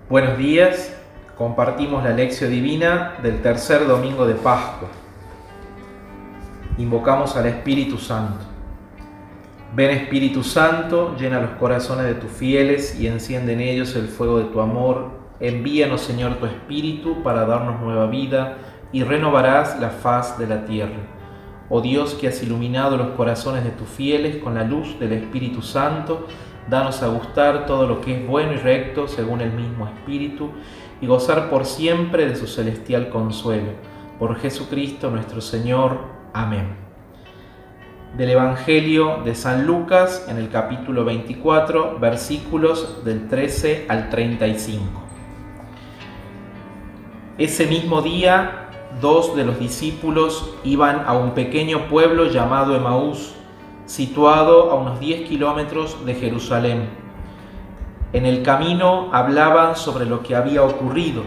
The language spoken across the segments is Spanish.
Buenos días, compartimos la lección divina del tercer domingo de Pascua. Invocamos al Espíritu Santo. Ven Espíritu Santo, llena los corazones de tus fieles y enciende en ellos el fuego de tu amor. Envíanos, Señor, tu Espíritu para darnos nueva vida y renovarás la faz de la tierra. Oh Dios, que has iluminado los corazones de tus fieles con la luz del Espíritu Santo, danos a gustar todo lo que es bueno y recto según el mismo Espíritu y gozar por siempre de su celestial consuelo. Por Jesucristo nuestro Señor. Amén. Del Evangelio de San Lucas en el capítulo 24, versículos del 13 al 35. Ese mismo día, dos de los discípulos iban a un pequeño pueblo llamado Emaús, situado a unos 10 kilómetros de Jerusalén. En el camino hablaban sobre lo que había ocurrido.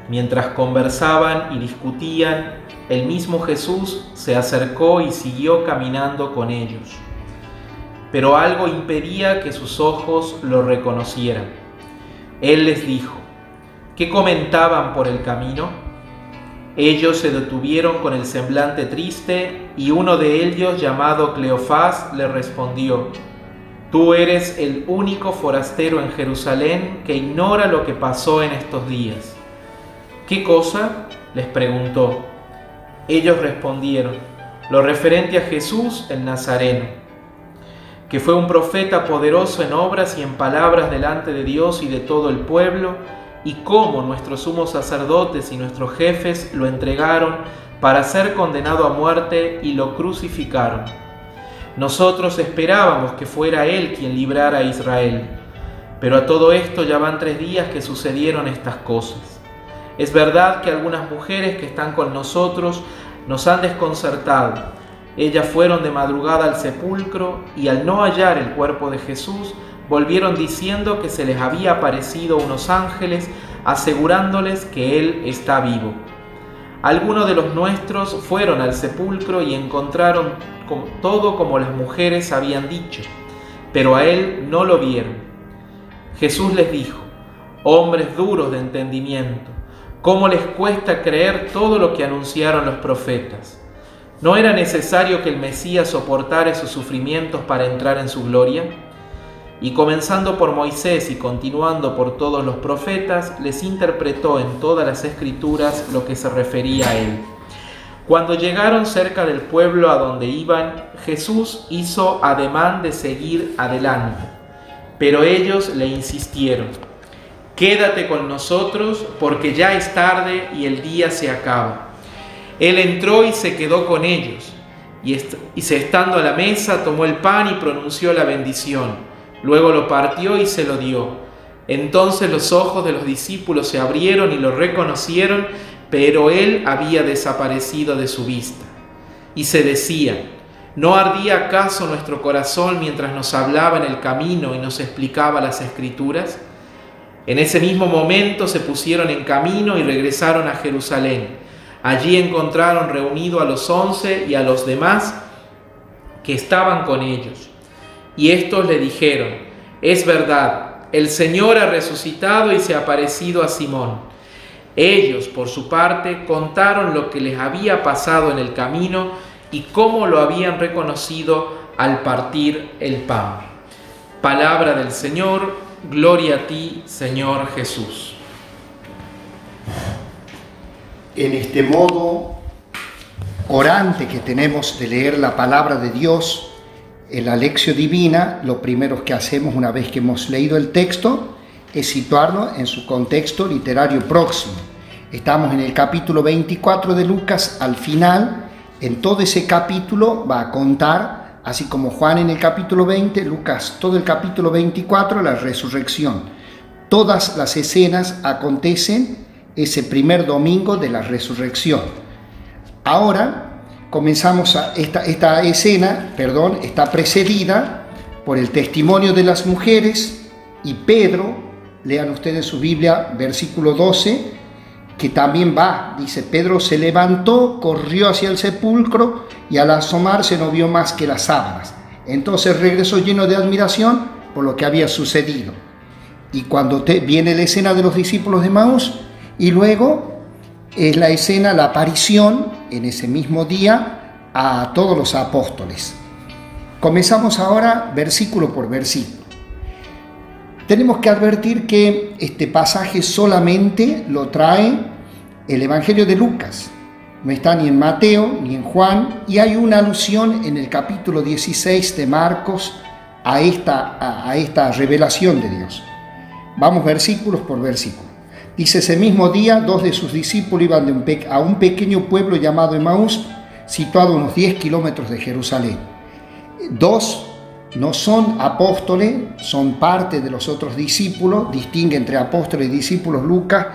Mientras conversaban y discutían, el mismo Jesús se acercó y siguió caminando con ellos. Pero algo impedía que sus ojos lo reconocieran. Él les dijo: ¿qué comentaban por el camino? Ellos se detuvieron con el semblante triste y uno de ellos, llamado Cleofás, le respondió: Tú eres el único forastero en Jerusalén que ignora lo que pasó en estos días. ¿Qué cosa?, les preguntó. Ellos respondieron: lo referente a Jesús el Nazareno, que fue un profeta poderoso en obras y en palabras delante de Dios y de todo el pueblo, y cómo nuestros sumos sacerdotes y nuestros jefes lo entregaron para ser condenado a muerte y lo crucificaron. Nosotros esperábamos que fuera Él quien librara a Israel, pero a todo esto ya van 3 días que sucedieron estas cosas. Es verdad que algunas mujeres que están con nosotros nos han desconcertado. Ellas fueron de madrugada al sepulcro y al no hallar el cuerpo de Jesús, volvieron diciendo que se les había aparecido unos ángeles asegurándoles que Él está vivo. Algunos de los nuestros fueron al sepulcro y encontraron todo como las mujeres habían dicho, pero a Él no lo vieron. Jesús les dijo: hombres duros de entendimiento, ¿cómo les cuesta creer todo lo que anunciaron los profetas? ¿No era necesario que el Mesías soportara esos sufrimientos para entrar en su gloria? Y comenzando por Moisés y continuando por todos los profetas, les interpretó en todas las Escrituras lo que se refería a Él. Cuando llegaron cerca del pueblo a donde iban, Jesús hizo ademán de seguir adelante, pero ellos le insistieron: quédate con nosotros porque ya es tarde y el día se acaba. Él entró y se quedó con ellos, y estando a la mesa tomó el pan y pronunció la bendición. Luego lo partió y se lo dio. Entonces los ojos de los discípulos se abrieron y lo reconocieron, pero Él había desaparecido de su vista. Y se decían: ¿no ardía acaso nuestro corazón mientras nos hablaba en el camino y nos explicaba las Escrituras? En ese mismo momento se pusieron en camino y regresaron a Jerusalén. Allí encontraron reunido a los 11 y a los demás que estaban con ellos. Y estos le dijeron: es verdad, el Señor ha resucitado y se ha aparecido a Simón. Ellos, por su parte, contaron lo que les había pasado en el camino y cómo lo habían reconocido al partir el pan. Palabra del Señor, gloria a ti, Señor Jesús. En este modo orante que tenemos de leer la palabra de Dios en la lección divina, lo primero que hacemos una vez que hemos leído el texto es situarnos en su contexto literario próximo. Estamos en el capítulo 24 de Lucas. Al final, en todo ese capítulo va a contar, así como Juan en el capítulo 20, Lucas todo el capítulo 24, la resurrección. Todas las escenas acontecen ese primer domingo de la resurrección. Ahora comenzamos esta escena, está precedida por el testimonio de las mujeres y Pedro. Lean ustedes su Biblia, versículo 12, que también dice: Pedro se levantó, corrió hacia el sepulcro y al asomarse no vio más que las sábanas. Entonces regresó lleno de admiración por lo que había sucedido. y cuando viene la escena de los discípulos de Emaús, y luego es la escena, la aparición en ese mismo día a todos los apóstoles. Comenzamos ahora versículo por versículo. Tenemos que advertir que este pasaje solamente lo trae el Evangelio de Lucas. No está ni en Mateo ni en Juan, y hay una alusión en el capítulo 16 de Marcos a esta revelación de Dios. Vamos versículos por versículo. Dice: ese mismo día, 2 de sus discípulos iban a un pequeño pueblo llamado Emaús, situado a unos 10 kilómetros de Jerusalén. 2 no son apóstoles, son parte de los otros discípulos, distingue entre apóstoles y discípulos Lucas,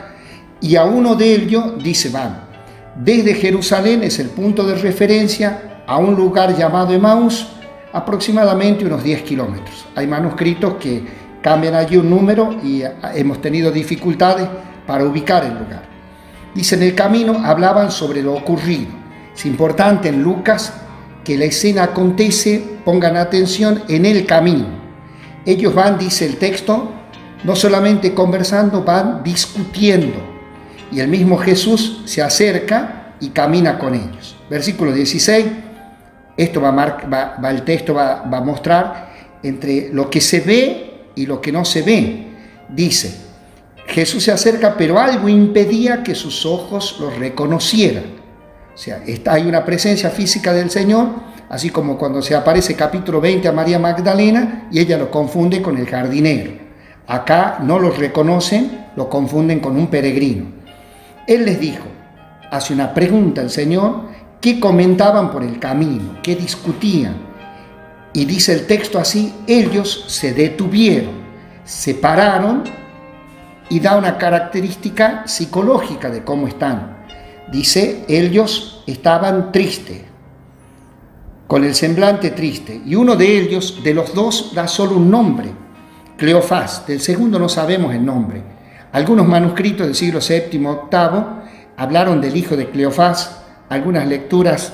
y a uno de ellos dice: van desde Jerusalén, es el punto de referencia, a un lugar llamado Emaús, aproximadamente unos 10 kilómetros. Hay manuscritos que cambian allí un número y hemos tenido dificultades para ubicar el lugar. Dice: en el camino hablaban sobre lo ocurrido. Es importante en Lucas que la escena acontece, pongan atención, en el camino. Ellos van, dice el texto, no solamente conversando, van discutiendo. Y el mismo Jesús se acerca y camina con ellos. Versículo 16, esto el texto va a mostrar entre lo que se ve y lo que no se ve. Dice: Jesús se acerca, pero algo impedía que sus ojos lo reconocieran. O sea, hay una presencia física del Señor, así como cuando se aparece capítulo 20 a María Magdalena y ella lo confunde con el jardinero. Acá no los reconocen, lo confunden con un peregrino. Él les dijo, hace una pregunta el Señor, ¿qué comentaban por el camino? ¿Qué discutían? Y dice el texto así: ellos se detuvieron, se pararon, y da una característica psicológica de cómo están. Dice: ellos estaban tristes, con el semblante triste, y uno de ellos, de los dos, da solo un nombre, Cleofás. Del segundo no sabemos el nombre. Algunos manuscritos del siglo VII, VIII hablaron del hijo de Cleofás. Algunas lecturas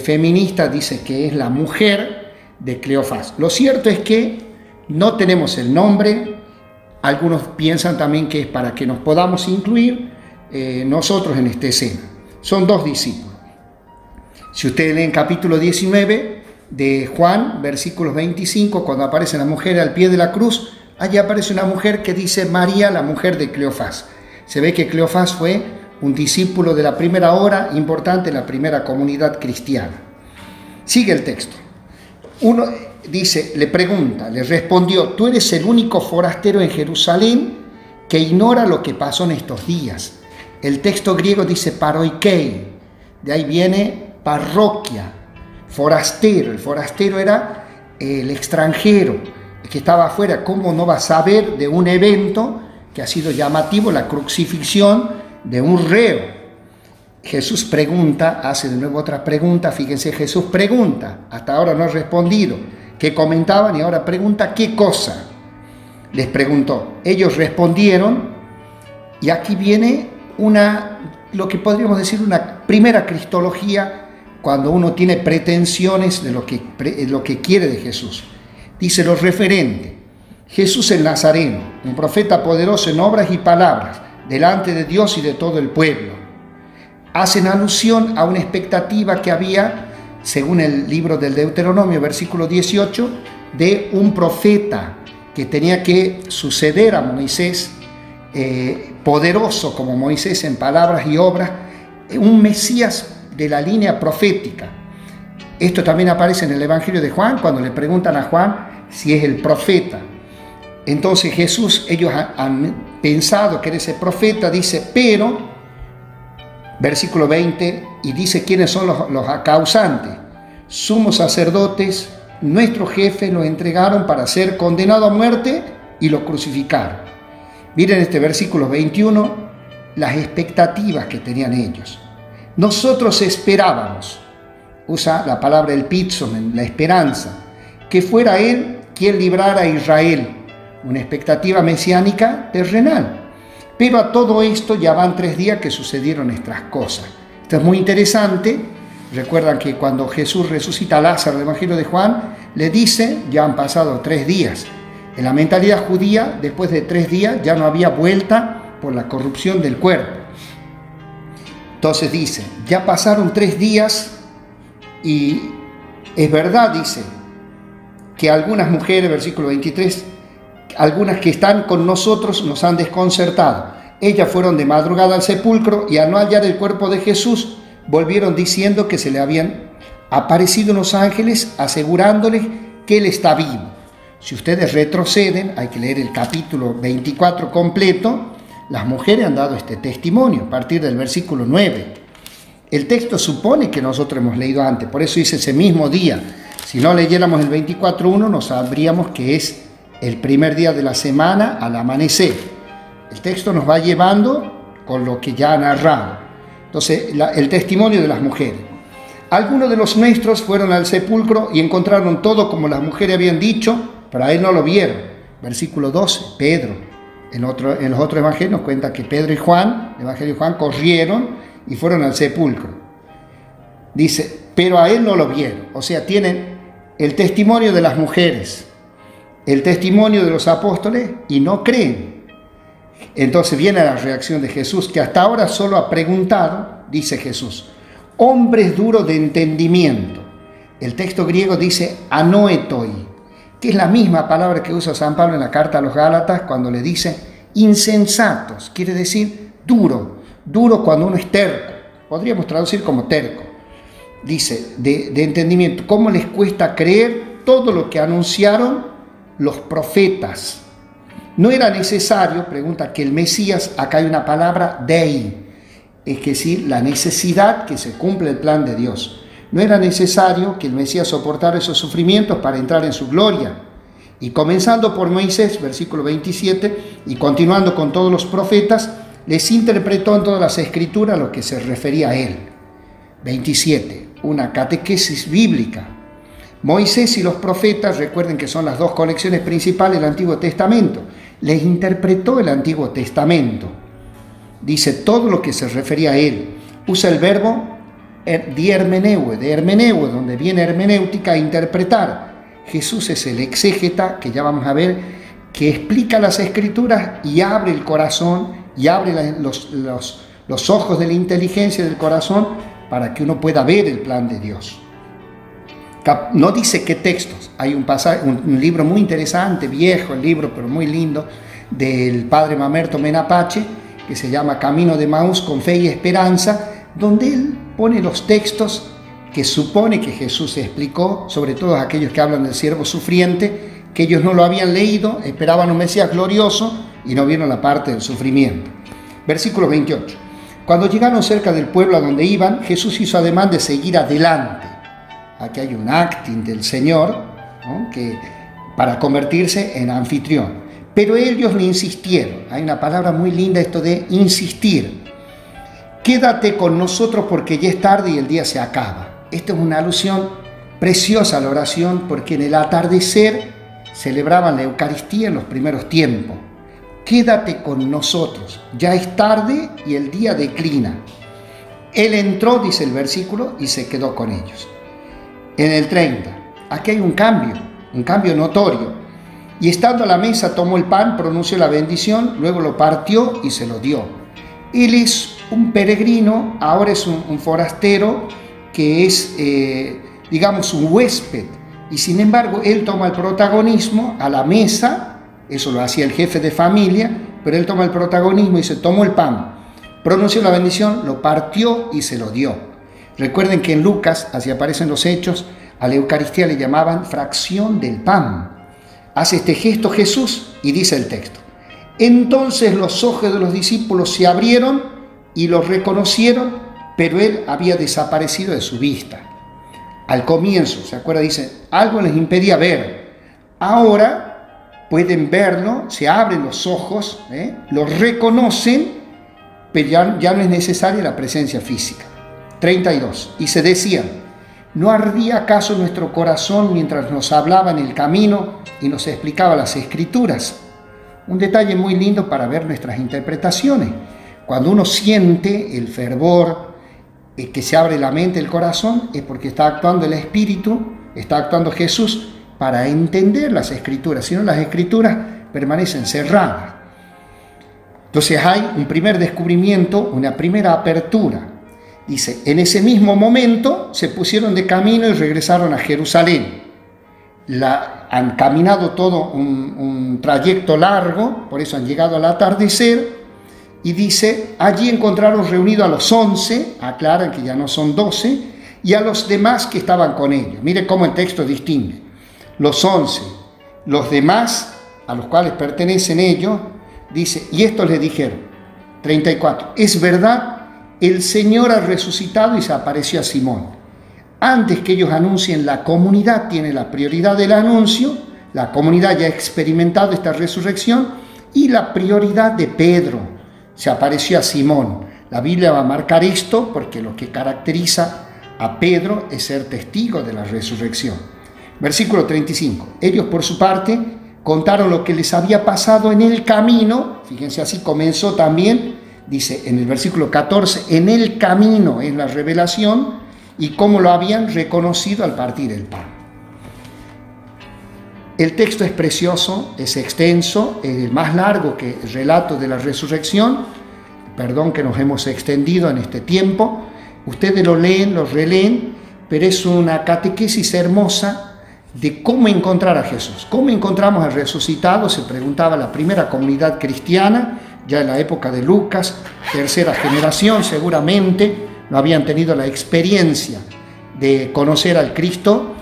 feministas dicen que es la mujer de Cleofás. Lo cierto es que no tenemos el nombre. Algunos piensan también que es para que nos podamos incluir nosotros en esta escena. Son 2 discípulos. Si ustedes leen capítulo 19 de Juan, versículos 25, cuando aparece la mujer al pie de la cruz, allí aparece una mujer que dice María, la mujer de Cleofás. Se ve que Cleofás fue un discípulo de la primera hora, importante en la primera comunidad cristiana. Sigue el texto. Uno dice, le pregunta, le respondió: tú eres el único forastero en Jerusalén que ignora lo que pasó en estos días. El texto griego dice paroikei, de ahí viene parroquia, forastero. El forastero era el extranjero, el que estaba afuera. ¿Cómo no va a saber de un evento que ha sido llamativo, la crucifixión de un reo? Jesús pregunta, hace de nuevo otra pregunta. Fíjense, Jesús pregunta, hasta ahora no ha respondido qué comentaban, y ahora pregunta qué cosa. Les preguntó, ellos respondieron, y aquí viene lo que podríamos decir una primera cristología, cuando uno tiene pretensiones de lo que quiere de Jesús. Dice lo referente: Jesús el Nazareno, un profeta poderoso en obras y palabras, delante de Dios y de todo el pueblo. Hacen alusión a una expectativa que había, según el libro del Deuteronomio, versículo 18, de un profeta que tenía que suceder a Moisés, poderoso como Moisés en palabras y obras, un Mesías de la línea profética. Esto también aparece en el Evangelio de Juan, cuando le preguntan a Juan si es el profeta. Entonces Jesús, ellos han pensado que era ese profeta, dice, pero, versículo 20, y dice quiénes son los acausantes: sumos sacerdotes, nuestros jefes lo entregaron para ser condenado a muerte y lo crucificaron. Miren este versículo 21, las expectativas que tenían ellos. Nosotros esperábamos, usa la palabra el pitzomen, la esperanza, que fuera Él quien librara a Israel, una expectativa mesiánica terrenal. Pero a todo esto ya van 3 días que sucedieron estas cosas. Esto es muy interesante. Recuerdan que cuando Jesús resucita a Lázaro, el Evangelio de Juan, le dice, ya han pasado 3 días. En la mentalidad judía, después de 3 días ya no había vuelta por la corrupción del cuerpo. Entonces dice, ya pasaron 3 días y es verdad, dice, que algunas mujeres, versículo 23, algunas que están con nosotros nos han desconcertado. Ellas fueron de madrugada al sepulcro y al no hallar el cuerpo de Jesús, volvieron diciendo que se le habían aparecido unos ángeles asegurándoles que él está vivo. Si ustedes retroceden, hay que leer el capítulo 24 completo, las mujeres han dado este testimonio a partir del versículo 9. El texto supone que nosotros hemos leído antes, por eso dice ese mismo día. Si no leyéramos el 24.1, no sabríamos que es el primer día de la semana al amanecer. El texto nos va llevando con lo que ya ha narrado. Entonces, el testimonio de las mujeres. Algunos de los nuestros fueron al sepulcro y encontraron todo como las mujeres habían dicho, pero a él no lo vieron. Versículo 12, Pedro. En los otros evangelios nos cuenta que Pedro y Juan, el evangelio de Juan, corrieron y fueron al sepulcro. Dice, pero a él no lo vieron. O sea, tienen el testimonio de las mujeres, el testimonio de los apóstoles y no creen. Entonces viene la reacción de Jesús, que hasta ahora solo ha preguntado, dice Jesús, hombres duros de entendimiento. El texto griego dice anoetoi, que es la misma palabra que usa San Pablo en la carta a los Gálatas cuando le dice insensatos, quiere decir duro cuando uno es terco, podríamos traducir como terco. Dice, de entendimiento, ¿cómo les cuesta creer todo lo que anunciaron los profetas? No era necesario, pregunta, que el Mesías, acá hay una palabra, dei, es decir, la necesidad que se cumpla el plan de Dios. No era necesario que el Mesías soportara esos sufrimientos para entrar en su gloria. Y comenzando por Moisés, versículo 27, y continuando con todos los profetas, les interpretó en todas las escrituras lo que se refería a él. 27, una catequesis bíblica. Moisés y los profetas, recuerden que son las 2 colecciones principales del Antiguo Testamento, les interpretó el Antiguo Testamento. Dice todo lo que se refería a él. Usa el verbo de hermeneue, donde viene hermenéutica a interpretar. Jesús es el exégeta, que ya vamos a ver, que explica las escrituras y abre el corazón y abre los ojos de la inteligencia del corazón para que uno pueda ver el plan de Dios. No dice qué textos. Hay un pasaje, un libro muy interesante, viejo el libro, pero muy lindo, del padre Mamerto Menapache, que se llama Camino de Emaús con fe y esperanza, donde él pone los textos que supone que Jesús explicó, sobre todo aquellos que hablan del siervo sufriente, que ellos no lo habían leído, esperaban un Mesías glorioso y no vieron la parte del sufrimiento. Versículo 28. Cuando llegaron cerca del pueblo a donde iban, Jesús hizo ademán de seguir adelante. Aquí hay un acting del Señor, ¿no?, que para convertirse en anfitrión. Pero ellos le insistieron. Hay una palabra muy linda, esto de insistir. Quédate con nosotros porque ya es tarde y el día se acaba. Esta es una alusión preciosa a la oración, porque en el atardecer celebraban la Eucaristía en los primeros tiempos. Quédate con nosotros, ya es tarde y el día declina. Él entró, dice el versículo, y se quedó con ellos. En el 30, aquí hay un cambio notorio. Y estando a la mesa tomó el pan, pronunció la bendición, luego lo partió y se lo dio. Él es un peregrino, ahora es un forastero que es, digamos, un huésped. Y sin embargo, él toma el protagonismo a la mesa, eso lo hacía el jefe de familia, pero él toma el protagonismo y se tomó el pan, pronunció la bendición, lo partió y se lo dio. Recuerden que en Lucas, así aparecen los hechos, a la Eucaristía le llamaban fracción del pan. Hace este gesto Jesús y dice el texto: entonces los ojos de los discípulos se abrieron y lo reconocieron, pero él había desaparecido de su vista. Al comienzo, ¿se acuerda? Dice, algo les impedía ver. Ahora pueden verlo, se abren los ojos, lo reconocen, pero ya no es necesaria la presencia física. 32. Y se decían, ¿no ardía acaso nuestro corazón mientras nos hablaba en el camino y nos explicaba las Escrituras? Un detalle muy lindo para ver nuestras interpretaciones. Cuando uno siente el fervor, que se abre la mente, el corazón, es porque está actuando el Espíritu, está actuando Jesús, para entender las Escrituras, si no las Escrituras permanecen cerradas. Entonces hay un primer descubrimiento, una primera apertura. Dice, en ese mismo momento se pusieron de camino y regresaron a Jerusalén. Han caminado todo un trayecto largo, por eso han llegado al atardecer, y dice, allí encontraron reunidos a los 11, aclaran que ya no son 12, y a los demás que estaban con ellos. Mire cómo el texto distingue. Los 11, los demás, a los cuales pertenecen ellos, dice, y estos les dijeron, 34, es verdad, el Señor ha resucitado y se apareció a Simón. Antes que ellos anuncien, la comunidad tiene la prioridad del anuncio, la comunidad ya ha experimentado esta resurrección, y la prioridad de Pedro, se apareció a Simón. La Biblia va a marcar esto porque lo que caracteriza a Pedro es ser testigo de la resurrección. Versículo 35, ellos por su parte contaron lo que les había pasado en el camino, fíjense así comenzó también, dice en el versículo 14, en el camino es la revelación y cómo lo habían reconocido al partir el pan. El texto es precioso, es extenso, es más largo que el relato de la resurrección, perdón que nos hemos extendido en este tiempo, ustedes lo leen, lo releen, pero es una catequesis hermosa de cómo encontrar a Jesús. ¿Cómo encontramos al resucitado? Se preguntaba la primera comunidad cristiana, ya en la época de Lucas, tercera generación seguramente, no habían tenido la experiencia de conocer al Cristo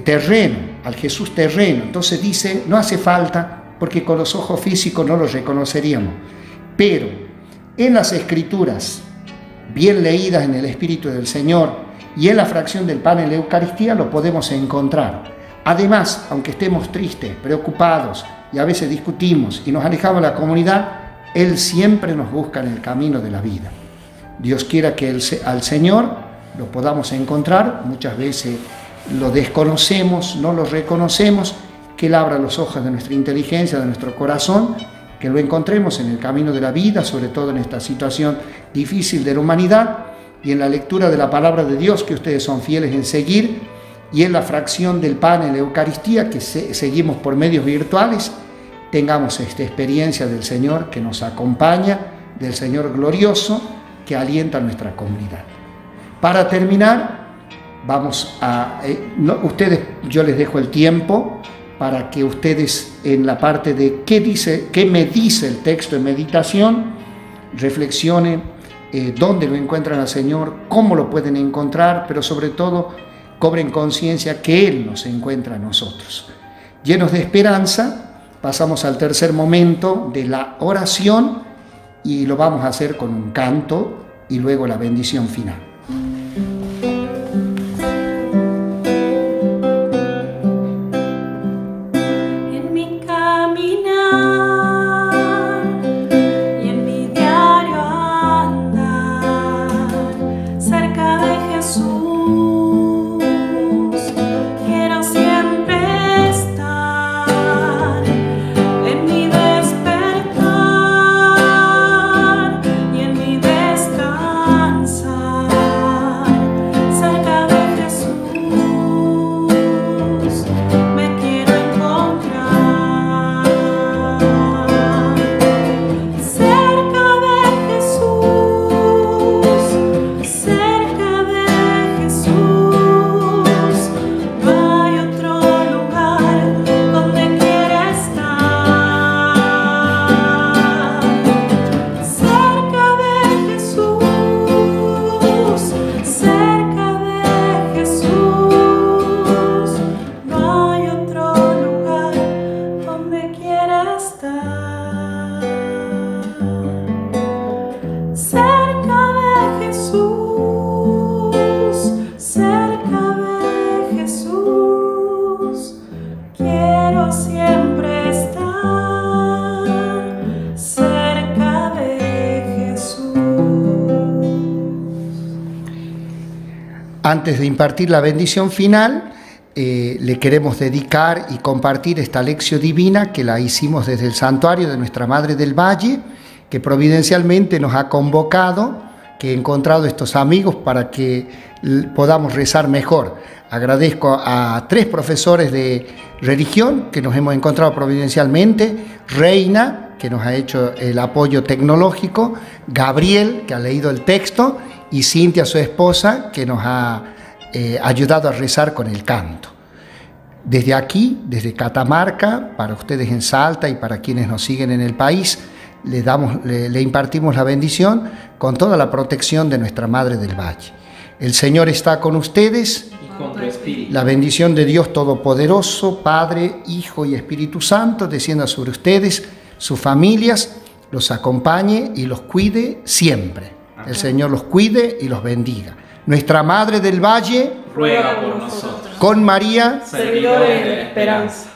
terreno, al Jesús terreno. Entonces dice, no hace falta, porque con los ojos físicos no lo reconoceríamos, pero en las Escrituras, bien leídas en el Espíritu del Señor, y en la fracción del pan en la Eucaristía lo podemos encontrar. Además, aunque estemos tristes, preocupados y a veces discutimos y nos alejamos de la comunidad, Él siempre nos busca en el camino de la vida. Dios quiera que al Señor lo podamos encontrar, muchas veces lo desconocemos, no lo reconocemos, que Él abra los ojos de nuestra inteligencia, de nuestro corazón, que lo encontremos en el camino de la vida, sobre todo en esta situación difícil de la humanidad, y en la lectura de la palabra de Dios, que ustedes son fieles en seguir, y en la fracción del pan en la Eucaristía, que seguimos por medios virtuales, tengamos esta experiencia del Señor que nos acompaña, del Señor glorioso, que alienta a nuestra comunidad. Para terminar, yo les dejo el tiempo para que ustedes en la parte de qué me dice el texto en meditación, reflexionen dónde lo encuentran al Señor, cómo lo pueden encontrar, pero sobre todo cobren conciencia que Él nos encuentra a nosotros. Llenos de esperanza, pasamos al tercer momento de la oración y lo vamos a hacer con un canto y luego la bendición final. Antes de impartir la bendición final, le queremos dedicar y compartir esta lección divina que la hicimos desde el santuario de Nuestra Madre del Valle, que providencialmente nos ha convocado, que he encontrado estos amigos para que podamos rezar mejor. Agradezco a 3 profesores de religión que nos hemos encontrado providencialmente: Reina, que nos ha hecho el apoyo tecnológico; Gabriel, que ha leído el texto; y Cintia, su esposa, que nos ha ayudado a rezar con el canto. Desde aquí, desde Catamarca, para ustedes en Salta y para quienes nos siguen en el país, le impartimos la bendición con toda la protección de nuestra Madre del Valle. El Señor está con ustedes. Y con tu espíritu. La bendición de Dios Todopoderoso, Padre, Hijo y Espíritu Santo, descienda sobre ustedes, sus familias, los acompañe y los cuide siempre. Amén. El Señor los cuide y los bendiga. Nuestra Madre del Valle, ruega por nosotros. Con María, servidores de la esperanza.